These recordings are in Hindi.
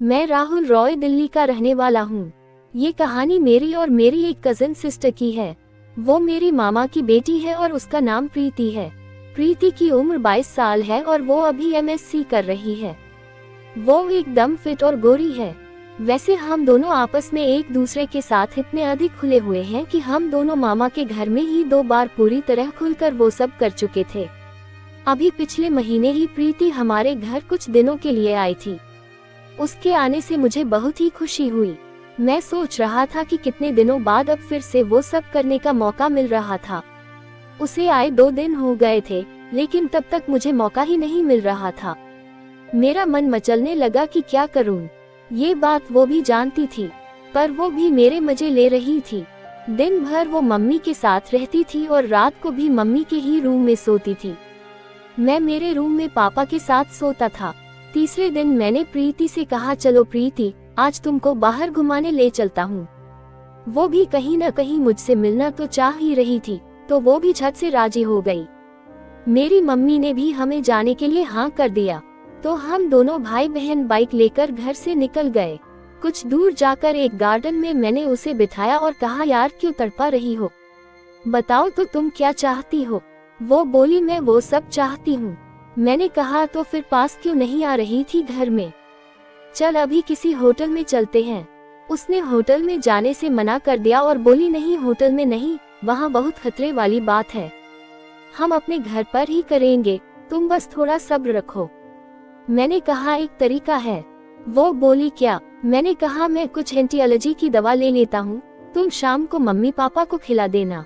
मैं राहुल रॉय दिल्ली का रहने वाला हूँ। ये कहानी मेरी और मेरी एक कजिन सिस्टर की है। वो मेरी मामा की बेटी है और उसका नाम प्रीति है। प्रीति की उम्र 22 साल है और वो अभी MSc कर रही है। वो एकदम फिट और गोरी है। वैसे हम दोनों आपस में एक दूसरे के साथ इतने अधिक खुले हुए हैं कि हम दोनों मामा के घर में ही 2 बार पूरी तरह खुलकर वो सब कर चुके थे। अभी पिछले महीने ही प्रीति हमारे घर कुछ दिनों के लिए आई थी। उसके आने से मुझे बहुत ही खुशी हुई। मैं सोच रहा था कि कितने दिनों बाद अब फिर से वो सब करने का मौका मिल रहा था। उसे आए 2 दिन हो गए थे, लेकिन तब तक मुझे मौका ही नहीं मिल रहा था। मेरा मन मचलने लगा कि क्या करूं। ये बात वो भी जानती थी, पर वो भी मेरे मजे ले रही थी। दिन भर वो मम्मी के साथ रहती थी और रात को भी मम्मी के ही रूम में सोती थी। मैं मेरे रूम में पापा के साथ सोता था। तीसरे दिन मैंने प्रीति से कहा, चलो प्रीति, आज तुमको बाहर घुमाने ले चलता हूँ। वो भी कहीं न कहीं मुझसे मिलना तो चाह ही रही थी, तो वो भी झट से राजी हो गई। मेरी मम्मी ने भी हमें जाने के लिए हाँ कर दिया, तो हम दोनों भाई बहन बाइक लेकर घर से निकल गए। कुछ दूर जाकर एक गार्डन में मैंने उसे बिठाया और कहा, यार क्यों तड़पा रही हो, बताओ तो तुम क्या चाहती हो। वो बोली, मैं वो सब चाहती हूँ। मैंने कहा, तो फिर पास क्यों नहीं आ रही थी घर में, चल अभी किसी होटल में चलते हैं। उसने होटल में जाने से मना कर दिया और बोली, नहीं होटल में नहीं, वहाँ बहुत खतरे वाली बात है, हम अपने घर पर ही करेंगे, तुम बस थोड़ा सब्र रखो। मैंने कहा, एक तरीका है। वो बोली, क्या। मैंने कहा, मैं कुछ एंटी एलर्जी की दवा ले लेता हूँ, तुम शाम को मम्मी पापा को खिला देना।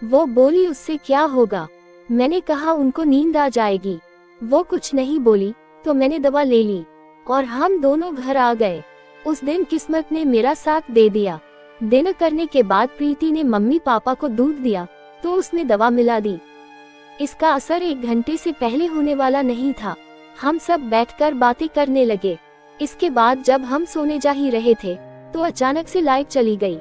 वो बोली, उससे क्या होगा। मैंने कहा, उनको नींद आ जाएगी। वो कुछ नहीं बोली, तो मैंने दवा ले ली और हम दोनों घर आ गए। उस दिन किस्मत ने मेरा साथ दे दिया। डिनर करने के बाद प्रीति ने मम्मी पापा को दूध दिया, तो उसने दवा मिला दी। इसका असर 1 घंटे से पहले होने वाला नहीं था। हम सब बैठकर बातें करने लगे। इसके बाद जब हम सोने जा ही रहे थे, तो अचानक से लाइट चली गई।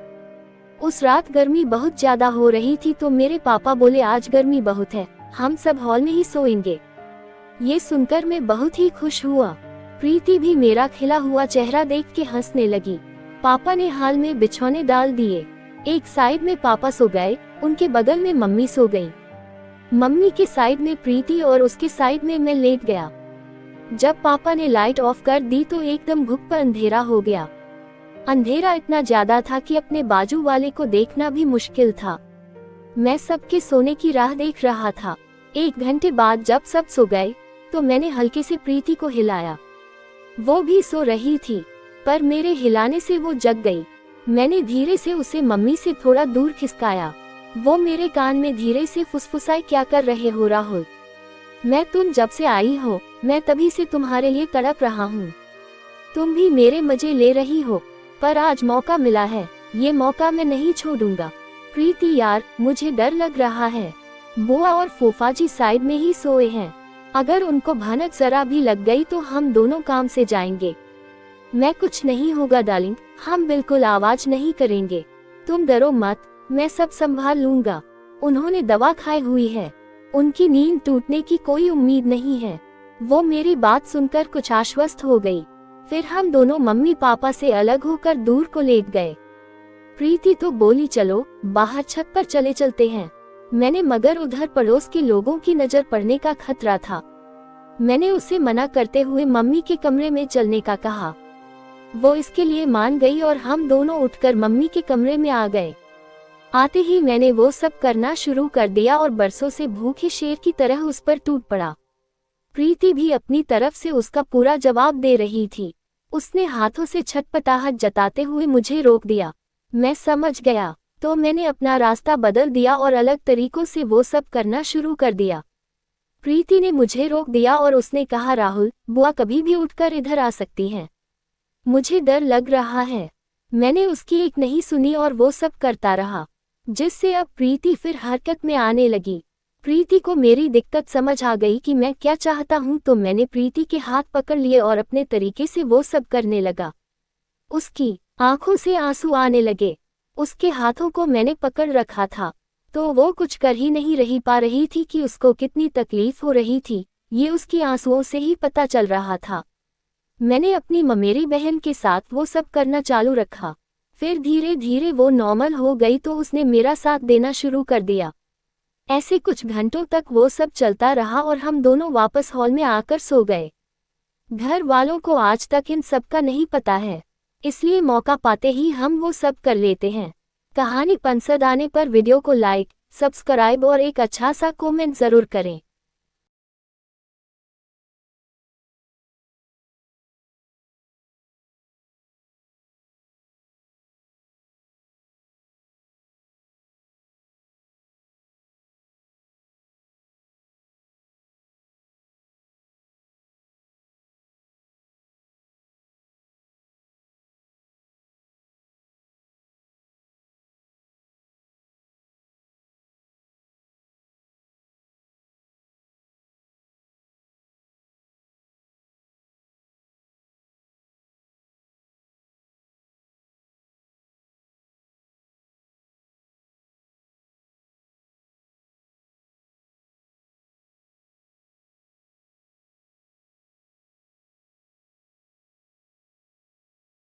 उस रात गर्मी बहुत ज्यादा हो रही थी, तो मेरे पापा बोले, आज गर्मी बहुत है, हम सब हॉल में ही सोएंगे। ये सुनकर मैं बहुत ही खुश हुआ। प्रीति भी मेरा खिला हुआ चेहरा देख के हंसने लगी। पापा ने हॉल में बिछौने डाल दिए। एक साइड में पापा सो गए, उनके बगल में मम्मी सो गई। मम्मी के साइड में प्रीति और उसके साइड में मैं लेट गया। जब पापा ने लाइट ऑफ कर दी तो एकदम घुप पर अंधेरा हो गया। अंधेरा इतना ज्यादा था कि अपने बाजू वाले को देखना भी मुश्किल था। मैं सबके सोने की राह देख रहा था। 1 घंटे बाद जब सब सो गए, तो मैंने हल्के से प्रीति को हिलाया। वो भी सो रही थी, पर मेरे हिलाने से वो जग गई। मैंने धीरे से उसे मम्मी से थोड़ा दूर खिसकाया। वो मेरे कान में धीरे से फुसफुसाई, क्या कर रहे हो राहुल, तुम जब से आई हो, मैं तभी से तुम्हारे लिए तड़प रहा हूँ। तुम भी मेरे मजे ले रही हो, पर आज मौका मिला है, ये मौका मैं नहीं छोड़ूंगा। प्रीति यार, मुझे डर लग रहा है। बुआ और फूफा जी साइड में ही सोए हैं, अगर उनको भनक जरा भी लग गई तो हम दोनों काम से जाएंगे। मैं कुछ नहीं होगा डार्लिंग, हम बिल्कुल आवाज नहीं करेंगे, तुम डरो मत, मैं सब संभाल लूंगा। उन्होंने दवा खाई हुई है, उनकी नींद टूटने की कोई उम्मीद नहीं है। वो मेरी बात सुनकर कुछ आश्वस्त हो गई। फिर हम दोनों मम्मी पापा से अलग होकर दूर को लेट गए। प्रीति तो बोली, चलो बाहर छत पर चले चलते हैं। मैंने मगर उधर पड़ोस के लोगों की नजर पड़ने का खतरा था। मैंने उसे मना करते हुए मम्मी के कमरे में चलने का कहा। वो इसके लिए मान गई और हम दोनों उठकर मम्मी के कमरे में आ गए। आते ही मैंने वो सब करना शुरू कर दिया और बरसों से भूखे शेर की तरह उस पर टूट पड़ा। प्रीति भी अपनी तरफ से उसका पूरा जवाब दे रही थी। उसने हाथों से छटपटाहट जताते हुए मुझे रोक दिया। मैं समझ गया, तो मैंने अपना रास्ता बदल दिया और अलग तरीकों से वो सब करना शुरू कर दिया। प्रीति ने मुझे रोक दिया और उसने कहा, राहुल, बुआ कभी भी उठकर इधर आ सकती हैं, मुझे डर लग रहा है। मैंने उसकी एक नहीं सुनी और वो सब करता रहा, जिससे अब प्रीति फिर हरकत में आने लगी। प्रीति को मेरी दिक्कत समझ आ गई कि मैं क्या चाहता हूँ, तो मैंने प्रीति के हाथ पकड़ लिए और अपने तरीके से वो सब करने लगा। उसकी आंखों से आंसू आने लगे। उसके हाथों को मैंने पकड़ रखा था, तो वो कुछ कर ही नहीं पा रही थी कि उसको कितनी तकलीफ हो रही थी, ये उसकी आंसुओं से ही पता चल रहा था। मैंने अपनी ममेरी बहन के साथ वो सब करना चालू रखा। फिर धीरे धीरे वो नॉर्मल हो गई तो उसने मेरा साथ देना शुरू कर दिया। ऐसे कुछ घंटों तक वो सब चलता रहा और हम दोनों वापस हॉल में आकर सो गए। घर वालों को आज तक इन सब का नहीं पता है, इसलिए मौका पाते ही हम वो सब कर लेते हैं। कहानी पसंद आने पर वीडियो को लाइक, सब्सक्राइब और एक अच्छा सा कमेंट ज़रूर करें।